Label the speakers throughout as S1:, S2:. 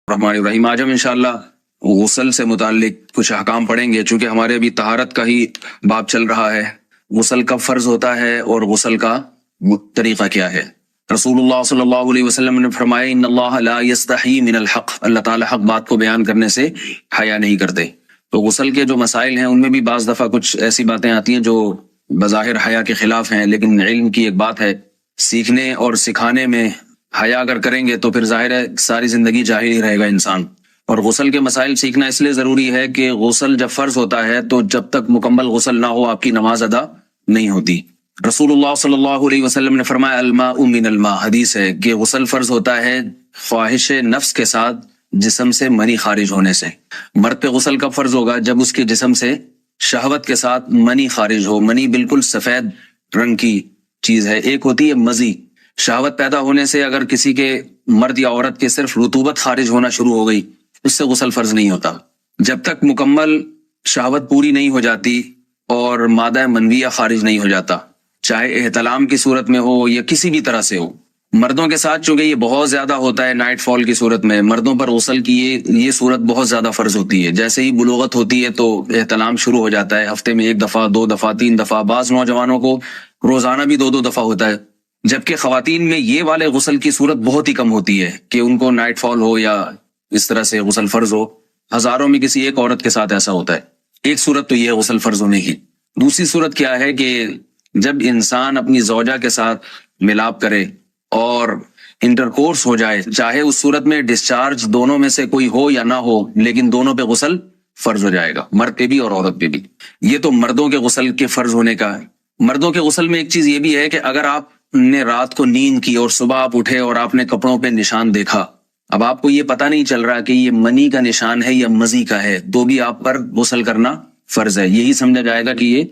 S1: الرحمن الرحیم۔ آج ہم انشاءاللہ غسل سے متعلق کچھ احکام پڑھیں گے، چونکہ ہمارے ابھی طہارت کا ہی باب چل رہا ہے۔ غسل کب فرض ہوتا ہے اور غسل کا طریقہ کیا ہے؟ رسول اللہ صلی اللہ علیہ وسلم نے فرمایا ان اللہ لا یستحی من الحق، اللہ تعالیٰ حق بات کو بیان کرنے سے حیا نہیں کرتے۔ تو غسل کے جو مسائل ہیں ان میں بھی بعض دفعہ کچھ ایسی باتیں آتی ہیں جو بظاہر حیا کے خلاف ہیں، لیکن علم کی ایک بات ہے، سیکھنے اور سکھانے میں حیا اگر کریں گے تو پھر ظاہر ہے ساری زندگی جاہل ہی رہے گا انسان۔ اور غسل کے مسائل سیکھنا اس لیے ضروری ہے کہ غسل جب فرض ہوتا ہے تو جب تک مکمل غسل نہ ہو آپ کی نماز ادا نہیں ہوتی۔ رسول اللہ صلی اللہ علیہ وسلم نے فرمایا الماء من الماء، حدیث ہے کہ غسل فرض ہوتا ہے خواہش نفس کے ساتھ جسم سے منی خارج ہونے سے۔ مرد پہ غسل کب فرض ہوگا؟ جب اس کے جسم سے شہوت کے ساتھ منی خارج ہو۔ منی بالکل سفید رنگ کی چیز ہے، ایک ہوتی ہے مزی۔ شہوت پیدا ہونے سے اگر کسی کے مرد یا عورت کے صرف رطوبت خارج ہونا شروع ہو گئی اس سے غسل فرض نہیں ہوتا۔ جب تک مکمل شہوت پوری نہیں ہو جاتی اور مادہ منویہ خارج نہیں ہو جاتا، چاہے احتلام کی صورت میں ہو یا کسی بھی طرح سے ہو۔ مردوں کے ساتھ چونکہ یہ بہت زیادہ ہوتا ہے نائٹ فال کی صورت میں، مردوں پر غسل کی یہ صورت بہت زیادہ فرض ہوتی ہے۔ جیسے ہی بلوغت ہوتی ہے تو احتلام شروع ہو جاتا ہے، ہفتے میں 1 دفعہ 2 دفعہ 3 دفعہ، بعض نوجوانوں کو روزانہ بھی 2 دفعہ ہوتا ہے۔ جبکہ خواتین میں یہ والے غسل کی صورت بہت ہی کم ہوتی ہے کہ ان کو نائٹ فال ہو یا اس طرح سے غسل فرض ہو۔ ہزاروں میں کسی ایک عورت کے ساتھ ایسا ہوتا ہے۔ ایک صورت تو یہ ہے غسل فرض ہونے کی۔ دوسری صورت کیا ہے کہ جب انسان اپنی زوجہ کے ساتھ ملاپ کرے اور انٹرکورس ہو جائے، چاہے اس صورت میں ڈسچارج دونوں میں سے کوئی ہو یا نہ ہو، لیکن دونوں پہ غسل فرض ہو جائے گا، مرد پہ بھی اور عورت پہ بھی۔ یہ تو مردوں کے غسل کے فرض ہونے کا ہے۔ مردوں کے غسل میں ایک چیز یہ بھی ہے کہ اگر آپ نے رات کو نیند کی اور صبح آپ اٹھے اور آپ نے کپڑوں پہ نشان دیکھا، اب آپ کو یہ پتہ نہیں چل رہا کہ یہ منی کا نشان ہے یا مزی کا ہے، تو بھی آپ پر غسل کرنا فرض ہے۔ یہی سمجھا جائے گا کہ یہ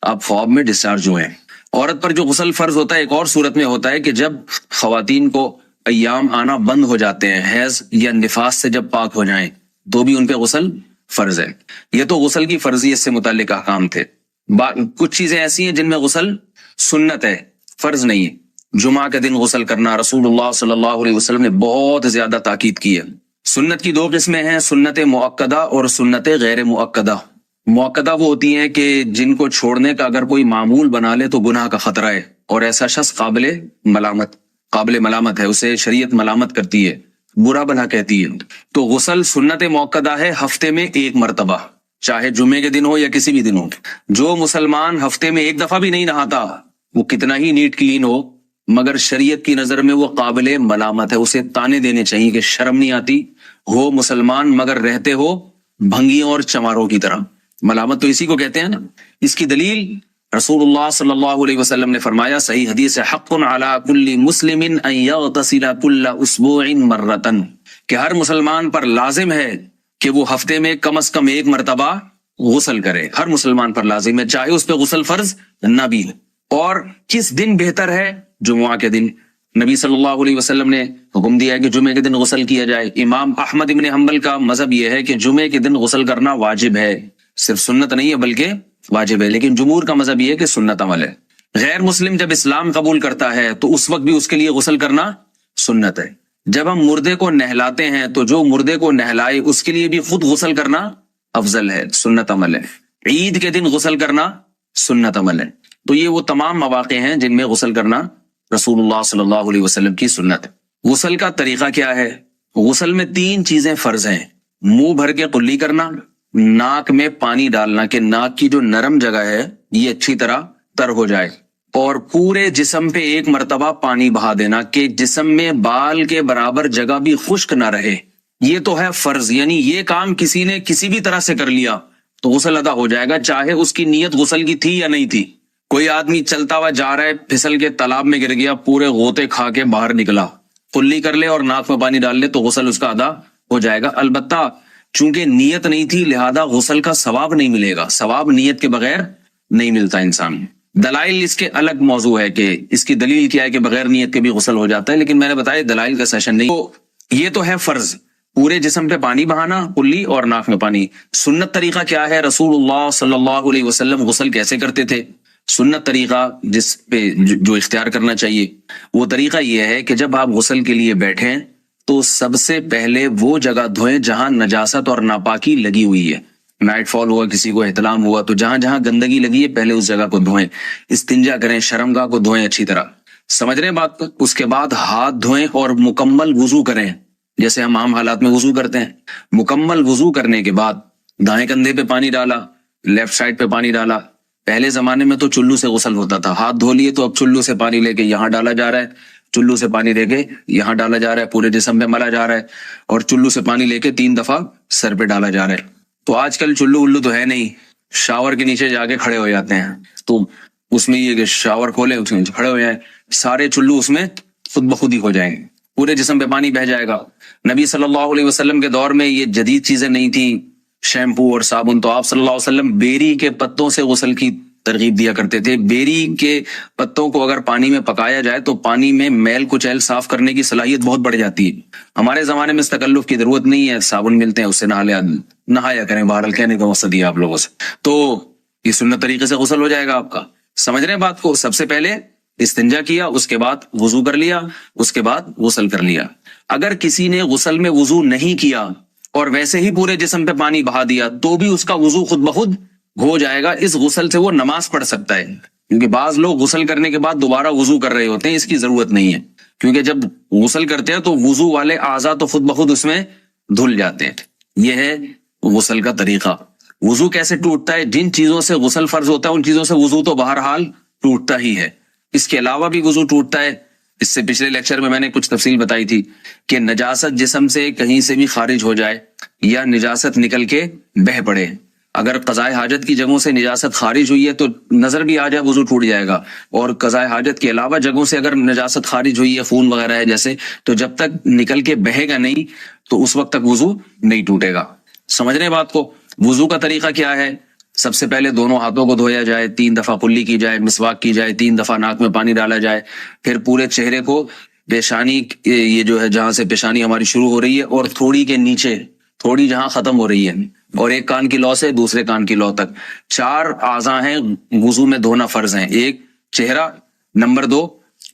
S1: آپ خواب میں ڈسچارج ہوئے ہیں۔ عورت پر جو غسل فرض ہوتا ہے ایک اور صورت میں ہوتا ہے کہ جب خواتین کو ایام آنا بند ہو جاتے ہیں، حیض یا نفاس سے جب پاک ہو جائیں تو بھی ان پہ غسل فرض ہے۔ یہ تو غسل کی فرضیت سے متعلق احکام تھے۔ کچھ چیزیں ایسی ہیں جن میں غسل سنت ہے، فرض نہیں ہے۔ جمعہ کے دن غسل کرنا رسول اللہ صلی اللہ علیہ وسلم نے بہت زیادہ تاکید کی ہے۔ سنت کی 2 قسمیں ہیں، سنت مؤکدہ اور سنت غیر مؤکدہ۔ مؤکدہ وہ ہوتی ہیں کہ جن کو چھوڑنے کا اگر کوئی معمول بنا لے تو گناہ کا خطرہ ہے اور ایسا شخص قابل ملامت ہے، اسے شریعت ملامت کرتی ہے، برا بھلا کہتی ہے۔ تو غسل سنت مؤکدہ ہے ہفتے میں 1 مرتبہ، چاہے جمعے کے دن ہو یا کسی بھی دن ہو۔ جو مسلمان ہفتے میں 1 دفعہ بھی نہیں نہاتا وہ کتنا ہی نیٹ کلین ہو مگر شریعت کی نظر میں وہ قابل ملامت ہے، اسے تانے دینے چاہیے کہ شرم نہیں آتی ہو مسلمان مگر رہتے ہو بھنگیوں اور چماروں کی طرح۔ ملامت تو اسی کو کہتے ہیں نا۔ اس کی دلیل رسول اللہ صلی اللہ علیہ وسلم نے فرمایا، صحیح حدیث ہے، حق علی کل مسلم ان یغتسل کل اسبوع مرۃ، کہ ہر مسلمان پر لازم ہے کہ وہ ہفتے میں کم از کم 1 مرتبہ غسل کرے۔ ہر مسلمان پر لازم ہے، چاہے اس پہ غسل فرض نہ بھی ہو۔ اور کس دن بہتر ہے؟ جمعہ کے دن۔ نبی صلی اللہ علیہ وسلم نے حکم دیا ہے کہ جمعے کے دن غسل کیا جائے۔ امام احمد ابن حنبل کا مذہب یہ ہے کہ جمعے کے دن غسل کرنا واجب ہے، صرف سنت نہیں ہے بلکہ واجب ہے، لیکن جمہور کا مذہب یہ ہے کہ سنت عمل ہے۔ غیر مسلم جب اسلام قبول کرتا ہے تو اس وقت بھی اس کے لیے غسل کرنا سنت ہے۔ جب ہم مردے کو نہلاتے ہیں تو جو مردے کو نہلائے اس کے لیے بھی خود غسل کرنا افضل ہے، سنت عمل ہے۔ عید کے دن غسل کرنا سنت عمل ہے۔ تو یہ وہ تمام مواقع ہیں جن میں غسل کرنا رسول اللہ صلی اللہ علیہ وسلم کی سنت ہے۔ غسل کا طریقہ کیا ہے؟ غسل میں 3 چیزیں فرض ہیں، منہ بھر کے قلی کرنا، ناک میں پانی ڈالنا کہ ناک کی جو نرم جگہ ہے یہ اچھی طرح تر ہو جائے، اور پورے جسم پہ 1 مرتبہ پانی بہا دینا کہ جسم میں بال کے برابر جگہ بھی خشک نہ رہے۔ یہ تو ہے فرض، یعنی یہ کام کسی نے کسی بھی طرح سے کر لیا تو غسل ادا ہو جائے گا، چاہے اس کی نیت غسل کی تھی یا نہیں تھی۔ کوئی آدمی چلتا ہوا جا رہا ہے، پھسل کے تالاب میں گر گیا، پورے غوطے کھا کے باہر نکلا، قلی کر لے اور ناک میں پانی ڈال لے تو غسل اس کا ادا ہو جائے گا۔ البتہ چونکہ نیت نہیں تھی لہذا غسل کا ثواب نہیں ملے گا، ثواب نیت کے بغیر نہیں ملتا انسان۔ دلائل اس کے الگ موضوع ہے کہ اس کی دلیل کیا ہے کہ بغیر نیت کے بھی غسل ہو جاتا ہے، لیکن میں نے بتایا دلائل کا سیشن نہیں۔ تو یہ تو ہے فرض، پورے جسم پہ پانی بہانا، قلی اور ناک میں پانی۔ سنت طریقہ کیا ہے؟ رسول اللہ صلی اللہ علیہ وسلم غسل کیسے کرتے تھے؟ سنت طریقہ جس پہ جو اختیار کرنا چاہیے وہ طریقہ یہ ہے کہ جب آپ غسل کے لیے بیٹھیں تو سب سے پہلے وہ جگہ دھوئیں جہاں نجاست اور ناپاکی لگی ہوئی ہے. نائٹ فال ہوا, کسی کو احتلام ہوا, تو جہاں جہاں گندگی لگی ہے پہلے اس جگہ کو دھوئیں. استنجا کریں, شرمگاہ کو دھوئیں اچھی طرح. سمجھ رہے ہیں بات کو؟ اس کے بعد ہاتھ دھوئیں اور مکمل وضو کریں جیسے ہم عام حالات میں وضو کرتے ہیں. مکمل وضو کرنے کے بعد دائیں کندھے پہ پانی ڈالا, لیفٹ سائڈ پہ پانی ڈالا. پہلے زمانے میں تو چلو سے غسل ہوتا تھا, ہاتھ دھو لیے تو اب چلو سے پانی لے کے یہاں ڈالا جا رہا ہے, چلو سے پانی لے کے یہاں ڈالا جا رہا ہے, پورے جسم پہ ملا جا رہا ہے, اور چلو سے پانی لے کے 3 دفعہ سر پہ ڈالا جا رہا ہے. تو آج کل چلو الو تو ہے نہیں, شاور کے نیچے جا کے کھڑے ہو جاتے ہیں. تو اس میں یہ کہ شاور کھولے, اس میں کھڑے ہو جائیں, سارے چلو اس میں خود بخود ہی ہو جائیں گے, پورے جسم پہ پانی بہ جائے گا. نبی صلی اللہ علیہ وسلم کے دور میں یہ جدید چیزیں نہیں تھیں, شیمپو اور صابن. تو آپ صلی اللہ علیہ وسلم بیری کے پتوں سے غسل کی ترغیب دیا کرتے تھے. بیری کے پتوں کو اگر پانی میں پکایا جائے تو پانی میں میل کچیل صاف کرنے کی صلاحیت بہت بڑھ جاتی ہے. ہمارے زمانے میں اس تکلف کی ضرورت نہیں ہے, صابن ملتے ہیں اس سے نہایا کریں. بہرحال کہنے کا مقصد یہ آپ لوگوں سے, تو یہ سنت طریقے سے غسل ہو جائے گا آپ کا. سمجھ رہے ہیں بات کو؟ سب سے پہلے استنجا کیا, اس کے بعد وضو کر لیا, اس کے بعد غسل کر لیا. اگر کسی نے غسل میں وضو نہیں کیا اور ویسے ہی پورے جسم پہ پانی بہا دیا تو بھی اس کا وضو خود بخود ہو جائے گا. اس غسل سے وہ نماز پڑھ سکتا ہے, کیونکہ بعض لوگ غسل کرنے کے بعد دوبارہ وضو کر رہے ہوتے ہیں. اس کی ضرورت نہیں ہے, کیونکہ جب غسل کرتے ہیں تو وضو والے اعضاء تو خود بخود اس میں دھل جاتے ہیں. یہ ہے غسل کا طریقہ. وضو کیسے ٹوٹتا ہے؟ جن چیزوں سے غسل فرض ہوتا ہے ان چیزوں سے وضو تو بہرحال ٹوٹتا ہی ہے. اس کے علاوہ بھی وضو ٹوٹتا ہے. اس سے پچھلے لیکچر میں نے کچھ تفصیل بتائی تھی کہ نجاست جسم سے کہیں سے بھی خارج ہو جائے یا نجاست نکل کے بہہ پڑے, اگر قضائے حاجت کی جگہوں سے نجاست خارج ہوئی ہے تو نظر بھی آ جائے وضو ٹوٹ جائے گا, اور قضائے حاجت کے علاوہ جگہوں سے اگر نجاست خارج ہوئی ہے, خون وغیرہ ہے جیسے, تو جب تک نکل کے بہے گا نہیں تو اس وقت تک وضو نہیں ٹوٹے گا. سمجھ رہے ہیں بات کو؟ وضو کا طریقہ کیا ہے؟ سب سے پہلے دونوں ہاتھوں کو دھویا جائے, 3 دفعہ کلی کی جائے, مسواک کی جائے, 3 دفعہ ناک میں پانی ڈالا جائے, پھر پورے چہرے کو پیشانی, یہ جو ہے جہاں سے پیشانی ہماری شروع ہو رہی ہے اور تھوڑی کے نیچے, تھوڑی جہاں ختم ہو رہی ہے, اور ایک کان کی لو سے دوسرے کان کی لو تک 4 اعضاء ہیں وضو میں دھونا فرض ہیں. 1 چہرہ, نمبر 2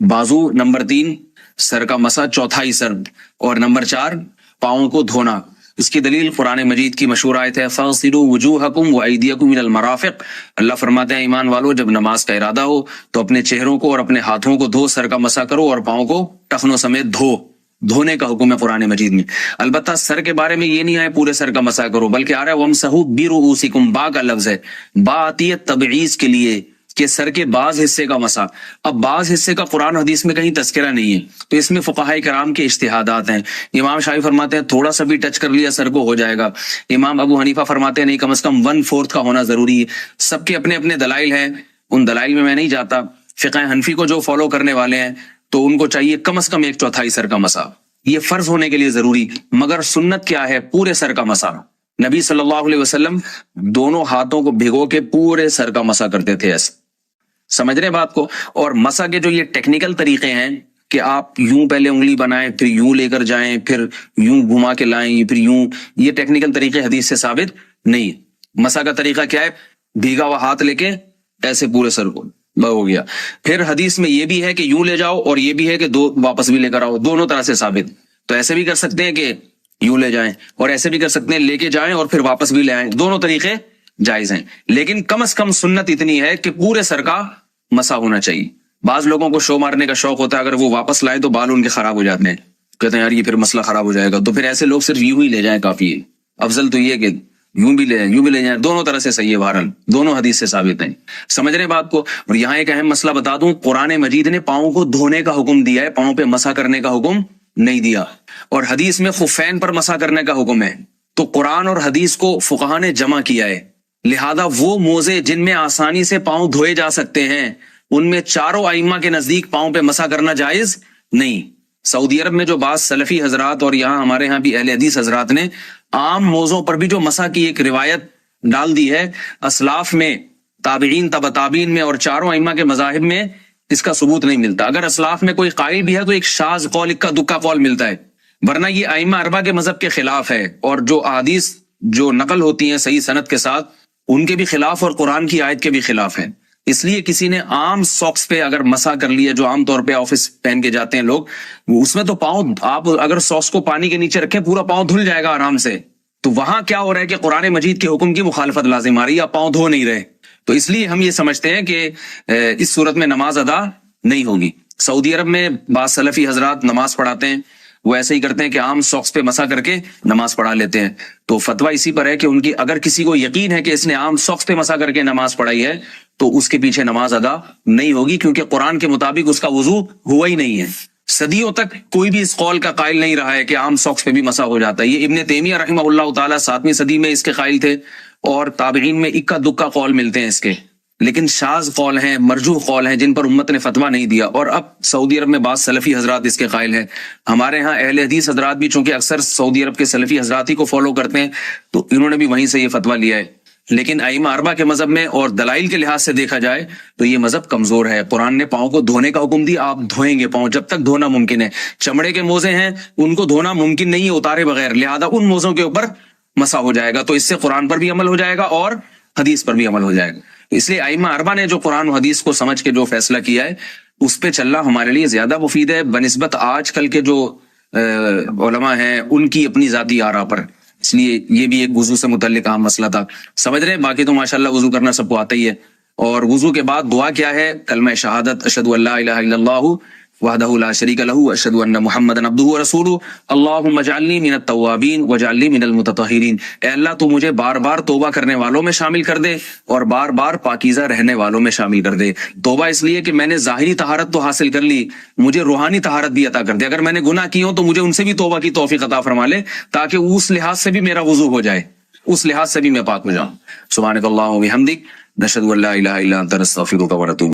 S1: بازو, نمبر 3 سر کا مسا, چوتھا ہی سر, اور نمبر 4 پاؤں کو دھونا. اس کی دلیل قرآن مجید کی مشہور آیت ہے فَاغْسِلُوا وُجُوهَكُمْ وَأَيْدِيَكُمْ مِنَ الْمَرَافِقِ. اللہ فرماتے ہیں ایمان والو, جب نماز کا ارادہ ہو تو اپنے چہروں کو اور اپنے ہاتھوں کو دھو, سر کا مسا کرو اور پاؤں کو ٹخنوں سمیت دھو. دھونے کا حکم ہے قرآن مجید میں. البتہ سر کے بارے میں یہ نہیں آئے پورے سر کا مسا کرو, بلکہ آ رہا ہے وَامْسَحُوا بِرُؤُوسِكُمْ. با کا لفظ ہے, با آتی ہے تبعیض کے لیے کہ سر کے بعض حصے کا مسا. اب بعض حصے کا قرآن حدیث میں کہیں تذکرہ نہیں ہے, تو اس میں فقہاء کرام کے اجتہادات ہیں. امام شافعی فرماتے ہیں تھوڑا سا بھی ٹچ کر لیا سر کو ہو جائے گا. امام ابو حنیفہ فرماتے ہیں نہیں, کم از کم 1/4 کا ہونا ضروری ہے. سب کے اپنے اپنے دلائل ہیں, ان دلائل میں نہیں جاتا. فقہ حنفی کو جو فالو کرنے والے ہیں تو ان کو چاہیے کم از کم 1/4 سر کا مسا, یہ فرض ہونے کے لیے ضروری. مگر سنت کیا ہے؟ پورے سر کا مسا. نبی صلی اللہ علیہ وسلم دونوں ہاتھوں کو بھگو کے پورے سر کا مسا کرتے تھے. ایسے سمجھ رہے بات کو؟ اور مسا کے جو یہ ٹیکنیکل طریقے ہیں کہ آپ یوں پہلے انگلی بنائیں, پھر یوں لے کر جائیں, پھر یوں گھما کے لائیں, پھر یوں, یہ ٹیکنیکل طریقے حدیث سے ثابت نہیں. مسا کا طریقہ کیا ہے؟ بھیگا ہوا ہاتھ لے کے ایسے پورے سر کو ہو گیا. پھر حدیث میں یہ بھی ہے کہ یوں لے جاؤ اور یہ بھی ہے کہ واپس بھی لے کر آؤ, دونوں طرح سے ثابت. تو ایسے بھی کر سکتے ہیں کہ یوں لے جائیں, اور ایسے بھی کر سکتے ہیں لے کے جائیں اور پھر واپس بھی لے آئیں, دونوں طریقے جائز ہیں. لیکن کم از کم سنت اتنی ہے کہ پورے سر کا مسا ہونا چاہیے. بعض لوگوں کو شو مارنے کا شوق ہوتا ہے, اگر وہ واپس لائیں تو بال ان کے خراب ہو جاتے ہیں, کہتے ہیں یار یہ پھر مسئلہ خراب ہو جائے گا, تو پھر ایسے لوگ صرف یوں ہی لے جائیں کافی ہے. افضل تو یہ کہ یوں بھی لے جائیں, یوں بھی لے جائیں, دونوں طرح سے صحیح ہے. بہرحال دونوں حدیث سے ثابت ہیں. سمجھ رہے بات کو؟ اور یہاں ایک اہم مسئلہ بتا دوں, قرآن مجید نے پاؤں کو دھونے کا حکم دیا ہے, پاؤں پہ مسا کرنے کا حکم نہیں دیا. اور حدیث میں خفین پر مسا کرنے کا حکم ہے. تو قرآن اور حدیث کو فقہا نے جمع کیا ہے. لہذا وہ موزے جن میں آسانی سے پاؤں دھوئے جا سکتے ہیں ان میں چاروں ائمہ کے نزدیک پاؤں پہ مسا کرنا جائز نہیں. سعودی عرب میں جو بعض سلفی حضرات اور یہاں ہمارے ہاں بھی اہل حدیث حضرات نے عام موضوع پر بھی جو مسا کی ایک روایت ڈال دی ہے, اسلاف میں, تابعین, تبع تابعین میں اور چاروں ائمہ کے مذاہب میں اس کا ثبوت نہیں ملتا. اگر اسلاف میں کوئی قائل بھی ہے تو ایک شاذ قول, اکا دکا قول ملتا ہے, ورنہ یہ ائمہ اربعہ کے مذہب کے خلاف ہے. اور جو احادیث جو نقل ہوتی ہیں صحیح سند کے ساتھ ان کے بھی خلاف اور قرآن کی آیت کے بھی خلاف ہیں. اس لیے کسی نے عام ساکس پہ اگر مسا کر لیا، جو عام طور پہ آفس پہن کے جاتے ہیں لوگ، اس میں تو پاؤں، آپ اگر ساکس کو پانی کے نیچے رکھیں پورا پاؤں دھل جائے گا آرام سے. تو وہاں کیا ہو رہا ہے کہ قرآن مجید کے حکم کی مخالفت لازم آ رہی ہے، آپ پاؤں دھو نہیں رہے. تو اس لیے ہم یہ سمجھتے ہیں کہ اس صورت میں نماز ادا نہیں ہوگی. سعودی عرب میں بعض سلفی حضرات نماز پڑھاتے ہیں، وہ ایسے ہی کرتے ہیں کہ عام ساکس پہ مسا کر کے نماز پڑھا لیتے ہیں. تو فتویٰ اسی پر ہے کہ ان کی اگر کسی کو یقین ہے کہ اس نے عام ساکس پہ مسا کر کے نماز پڑھائی ہے تو اس کے پیچھے نماز ادا نہیں ہوگی، کیونکہ قرآن کے مطابق اس کا وضو ہوا ہی نہیں ہے. صدیوں تک کوئی بھی اس قول کا قائل نہیں رہا ہے کہ عام ساکس پہ بھی مسا ہو جاتا ہے. یہ ابن تیمیہ رحمہ اللہ تعالیٰ 7ویں صدی میں اس کے قائل تھے، اور تابعین میں اکا دکا قول ملتے ہیں اس کے، لیکن شاذ قول ہیں، مرجوح قول ہیں جن پر امت نے فتویٰ نہیں دیا. اور اب سعودی عرب میں بعض سلفی حضرات اس کے قائل ہیں. ہمارے ہاں اہل حدیث حضرات بھی چونکہ اکثر سعودی عرب کے سلفی حضرات ہی کو فالو کرتے ہیں، تو انہوں نے بھی وہیں سے یہ فتویٰ لیا ہے. لیکن ائمہ اربعہ کے مذہب میں اور دلائل کے لحاظ سے دیکھا جائے تو یہ مذہب کمزور ہے. قرآن نے پاؤں کو دھونے کا حکم دیا، آپ دھوئیں گے پاؤں جب تک دھونا ممکن ہے. چمڑے کے موزے ہیں ان کو دھونا ممکن نہیں ہے اتارے بغیر، لہذا ان موزوں کے اوپر مسا ہو جائے گا. تو اس سے قرآن پر بھی عمل ہو جائے گا اور حدیث پر بھی عمل ہو جائے گا. اس لیے ائمہ اربعہ نے جو قرآن و حدیث کو سمجھ کے جو فیصلہ کیا ہے اس پہ چلنا ہمارے لیے زیادہ مفید ہے بنسبت آج کل کے جو علماء ہیں ان کی اپنی ذاتی آراء پر. اس لیے یہ بھی ایک وضو سے متعلق اہم مسئلہ تھا. سمجھ رہے ہیں؟ باقی تو ماشاءاللہ وضو کرنا سب کو آتا ہی ہے. اور وضو کے بعد دعا کیا ہے؟ کلمہ شہادت، اشہد ان لا الہ الا اللہ وحدہ لا شریک لہ اشہد ان محمدا عبدہ ورسولہ اللہم اجعلنی من التوابین واجعلنی من المتطہرین. اے اللہ تو مجھے بار بار توبہ کرنے والوں میں شامل کر دے اور بار بار پاکیزہ رہنے والوں میں شامل کر دے. توبہ اس لیے کہ میں نے ظاہری طہارت تو حاصل کر لی، مجھے روحانی طہارت بھی عطا کر دے. اگر میں نے گناہ کی ہوں تو مجھے ان سے بھی توبہ کی توفیق عطا فرما لے، تاکہ اس لحاظ سے بھی میرا وضو ہو جائے، اس لحاظ سے بھی میں پاک ہو جاؤں. سبحانک اللہم و بحمدک، نشہد ان لا الہ الا انت، نستغفرک ونتوب